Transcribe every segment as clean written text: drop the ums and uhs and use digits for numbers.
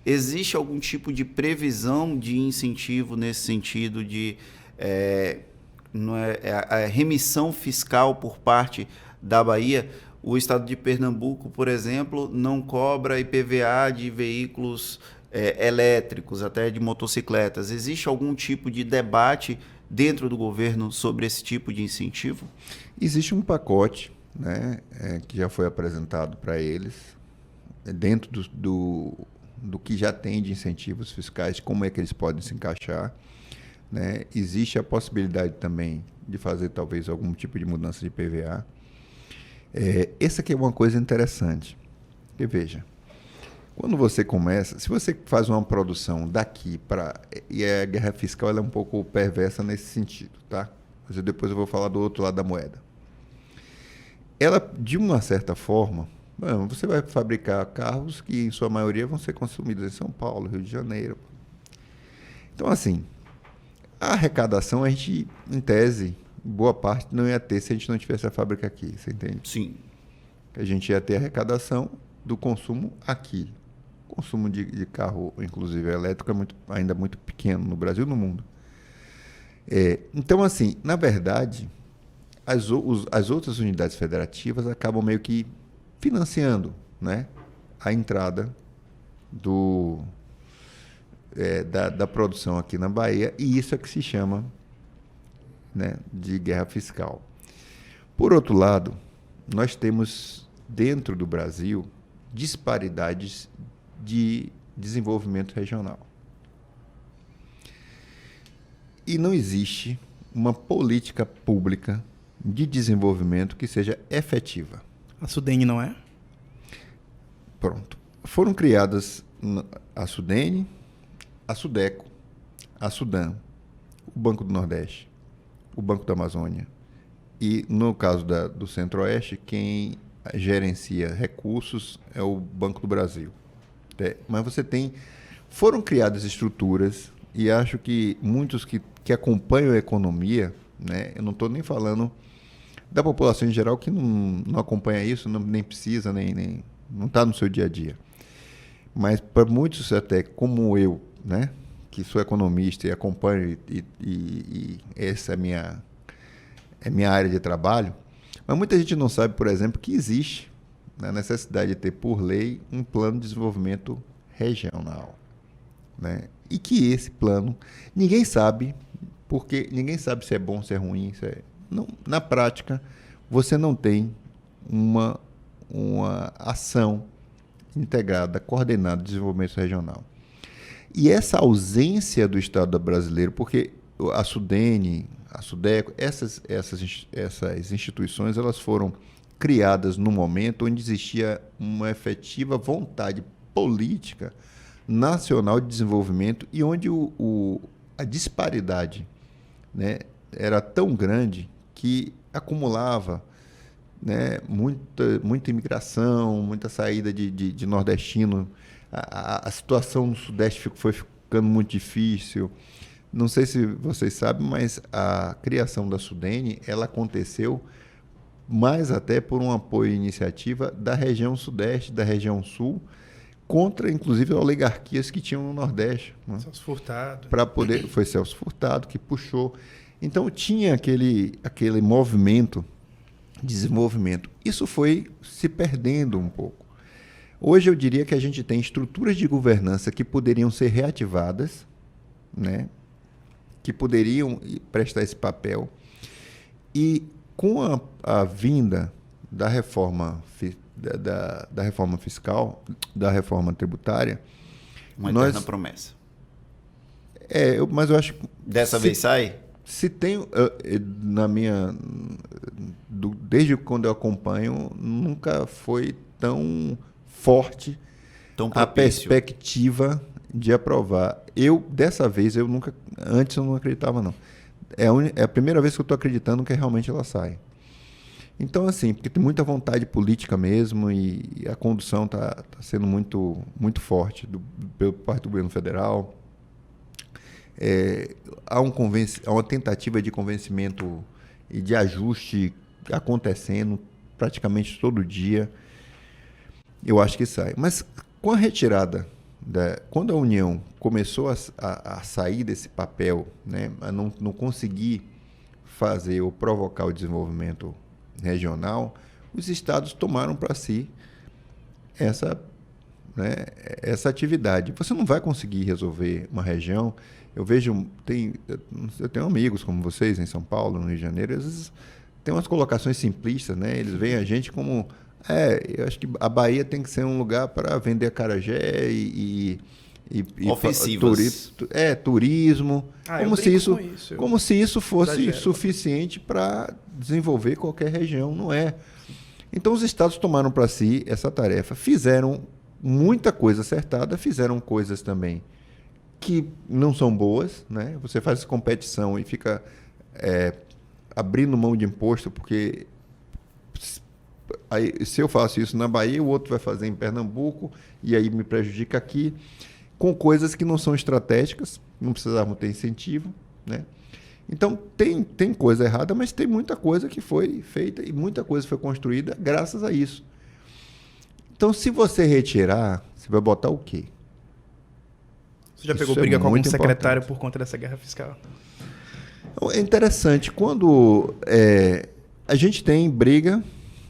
Existe algum tipo de previsão de incentivo nesse sentido de não a remissão fiscal por parte da Bahia? O estado de Pernambuco, por exemplo, não cobra IPVA de veículos elétricos, até de motocicletas. Existe algum tipo de debate dentro do governo sobre esse tipo de incentivo? Existe um pacote, né, que já foi apresentado para eles, dentro do que já tem de incentivos fiscais, como é que eles podem se encaixar. Né? Existe a possibilidade também de fazer talvez algum tipo de mudança de PVA. Essa aqui é uma coisa interessante. Porque veja, quando você começa, se você faz uma produção daqui para... E a guerra fiscal ela é um pouco perversa nesse sentido, tá? Mas depois eu vou falar do outro lado da moeda. Ela, de uma certa forma, você vai fabricar carros que, em sua maioria, vão ser consumidos em São Paulo, Rio de Janeiro. Então, assim, a arrecadação, a gente, em tese, boa parte não ia ter se a gente não tivesse a fábrica aqui, você entende? Sim. A gente ia ter a arrecadação do consumo aqui. O consumo de carro, inclusive elétrico, é ainda muito pequeno no Brasil e no mundo. Então, assim, na verdade, as outras unidades federativas acabam meio que financiando, né, a entrada da produção aqui na Bahia, e isso é que se chama, né, de guerra fiscal. Por outro lado, nós temos dentro do Brasil disparidades de desenvolvimento regional. E não existe uma política pública de desenvolvimento que seja efetiva. A Sudene não é? Pronto. Foram criadas a Sudene, a Sudeco, a Sudan, o Banco do Nordeste, o Banco da Amazônia. E, no caso do Centro-Oeste, quem gerencia recursos é o Banco do Brasil. Mas você tem... Foram criadas estruturas, e acho que muitos que acompanham a economia, né, eu não estou nem falando da população em geral que não acompanha isso, nem precisa, nem não está no seu dia a dia. Mas para muitos, até como eu, né, que sou economista e acompanho, e essa é minha área de trabalho, mas muita gente não sabe, por exemplo, que existe a necessidade de ter, por lei, um plano de desenvolvimento regional. Né? E que esse plano, ninguém sabe, porque ninguém sabe se é bom, se é ruim. Não, na prática, você não tem uma ação integrada, coordenada de desenvolvimento regional. E essa ausência do Estado brasileiro, porque a Sudene, a Sudeco, essas instituições, elas foram criadas num momento onde existia uma efetiva vontade política nacional de desenvolvimento e onde a disparidade, né, era tão grande que acumulava, né, muita imigração, muita saída de nordestino. A situação no Sudeste foi ficando muito difícil. Não sei se vocês sabem, mas a criação da Sudene, ela aconteceu mais até por um apoio e iniciativa da região Sudeste, da região Sul, contra, inclusive, oligarquias que tinham no Nordeste. Né? Celso Furtado. Foi Celso Furtado que puxou. Então, tinha aquele movimento de desenvolvimento. Isso foi se perdendo um pouco. Hoje, eu diria que a gente tem estruturas de governança que poderiam ser reativadas, né? Que poderiam prestar esse papel. E, com a vinda da reforma da reforma fiscal, da reforma tributária... Uma eterna promessa. Mas eu acho... Dessa vez sai? Se tem... desde quando eu acompanho, nunca foi tão forte a perspectiva de aprovar. Dessa vez, antes eu não acreditava, não. É a primeira vez que eu estou acreditando que realmente ela sai. Então, assim, porque tem muita vontade política mesmo e a condução está sendo muito, muito forte pelo parte do governo federal. Há uma tentativa de convencimento e de ajuste acontecendo praticamente todo dia. Eu acho que sai. Mas com a retirada quando a União começou a sair desse papel, né, a não conseguir fazer ou provocar o desenvolvimento regional, os estados tomaram para si essa, né, essa atividade. Você não vai conseguir resolver uma região. Eu vejo, eu tenho amigos como vocês em São Paulo, no Rio de Janeiro, às vezes tem umas colocações simplistas, né? Eles veem a gente como, eu acho que a Bahia tem que ser um lugar para vender acarajé e ofensivas. Turismo, como se isso fosse Exagero. suficiente para desenvolver qualquer região, não é? Então os estados tomaram para si essa tarefa, fizeram muita coisa acertada, fizeram coisas também que não são boas, né? Você faz competição e fica abrindo mão de imposto, porque aí, se eu faço isso na Bahia, o outro vai fazer em Pernambuco, e aí me prejudica aqui, com coisas que não são estratégicas, não precisavam ter incentivo, né? Então, tem coisa errada, mas tem muita coisa que foi feita e muita coisa foi construída graças a isso. Então, se você retirar, você vai botar o quê? Você já pegou Isso é briga com algum muito secretário importante. por conta dessa guerra fiscal? É interessante, quando a gente tem briga,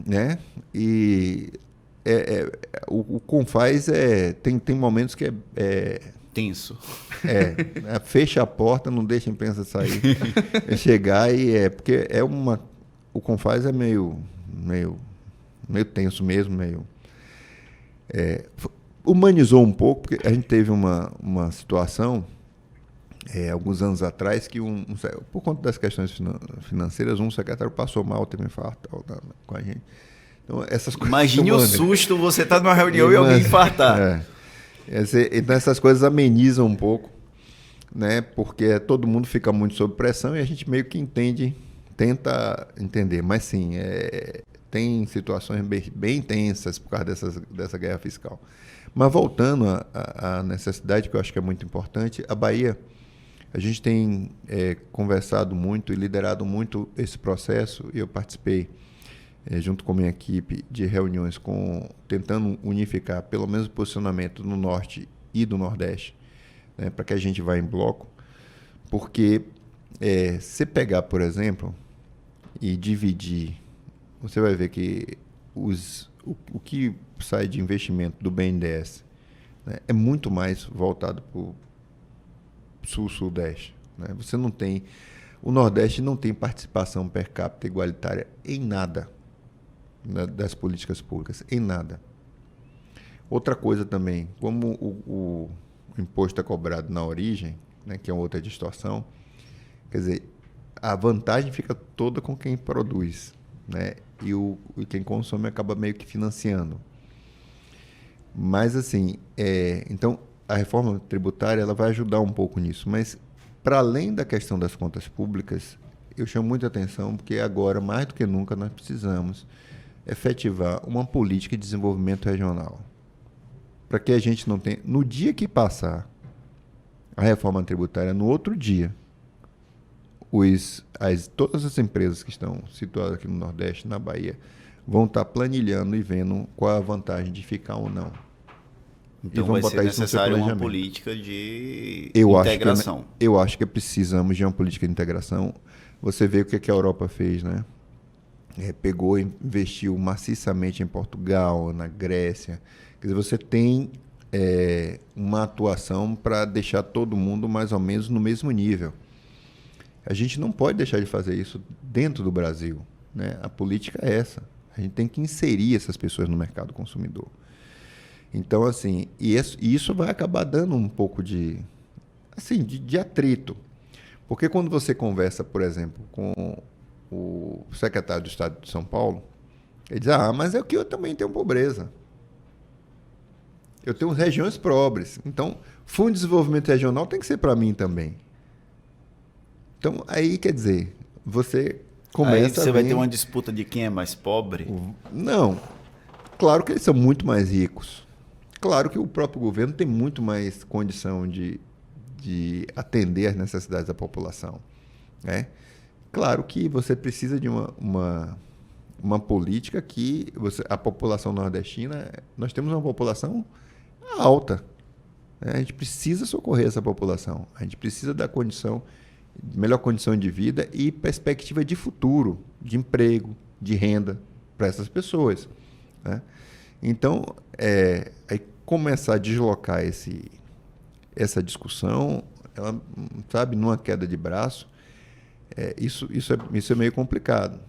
né? E o Confaz tem momentos que Tenso. fecha a porta, não deixa a imprensa sair, chegar porque o Confaz é meio tenso mesmo, humanizou um pouco, porque a gente teve uma situação alguns anos atrás que por conta das questões financeiras, um secretário passou mal, teve um infarto com a gente. Então, essas coisas. Imagine o susto, você tá numa reunião e alguém infartar. Então essas coisas amenizam um pouco, né? Porque todo mundo fica muito sob pressão e a gente meio que tenta entender. Mas sim, tem situações bem tensas por causa dessa guerra fiscal. Mas voltando à necessidade, que eu acho que é muito importante, a Bahia, a gente tem conversado muito e liderado muito esse processo, e eu participei, junto com a minha equipe, de reuniões tentando unificar pelo menos o posicionamento no Norte e do Nordeste, né, para que a gente vá em bloco, porque se pegar, por exemplo, e dividir, você vai ver que o que sai de investimento do BNDES, né, é muito mais voltado para o Sul-Sudeste. Né? O Nordeste não tem participação per capita igualitária em nada, né, das políticas públicas, em nada. Outra coisa também, como o imposto é cobrado na origem, né, que é outra distorção, quer dizer, a vantagem fica toda com quem produz, né, e quem consome acaba meio que financiando. Mas, assim, então, a reforma tributária ela vai ajudar um pouco nisso, mas, para além da questão das contas públicas, eu chamo muita atenção porque agora, mais do que nunca, nós precisamos efetivar uma política de desenvolvimento regional. Para que a gente não tenha... No dia que passar a reforma tributária, no outro dia, todas as empresas que estão situadas aqui no Nordeste, na Bahia, vão estar planilhando e vendo qual é a vantagem de ficar ou não. Então vai ser necessário uma política de integração. Eu acho que precisamos de uma política de integração. Você vê o que a Europa fez, né? Pegou e investiu maciçamente em Portugal, na Grécia. Quer dizer, você tem uma atuação para deixar todo mundo mais ou menos no mesmo nível. A gente não pode deixar de fazer isso dentro do Brasil, né? A política é essa. A gente tem que inserir essas pessoas no mercado consumidor. Então, assim, isso vai acabar dando um pouco de atrito. Porque quando você conversa, por exemplo, com o secretário do Estado de São Paulo, ele diz, mas é que eu também tenho pobreza. Eu tenho regiões pobres. Então, Fundo de Desenvolvimento Regional tem que ser para mim também. Então, aí, quer dizer, você começa aí você vai ter uma disputa de quem é mais pobre? Não. Claro que eles são muito mais ricos. Claro que o próprio governo tem muito mais condição de atender às necessidades da população, né? Claro que você precisa de uma política que a população nordestina, nós temos uma população alta, A gente precisa socorrer essa população. A gente precisa dar melhor condição de vida e perspectiva de futuro, de emprego, de renda para essas pessoas, né? Então, aí começar a deslocar essa discussão, ela, sabe, numa queda de braço, isso é meio complicado.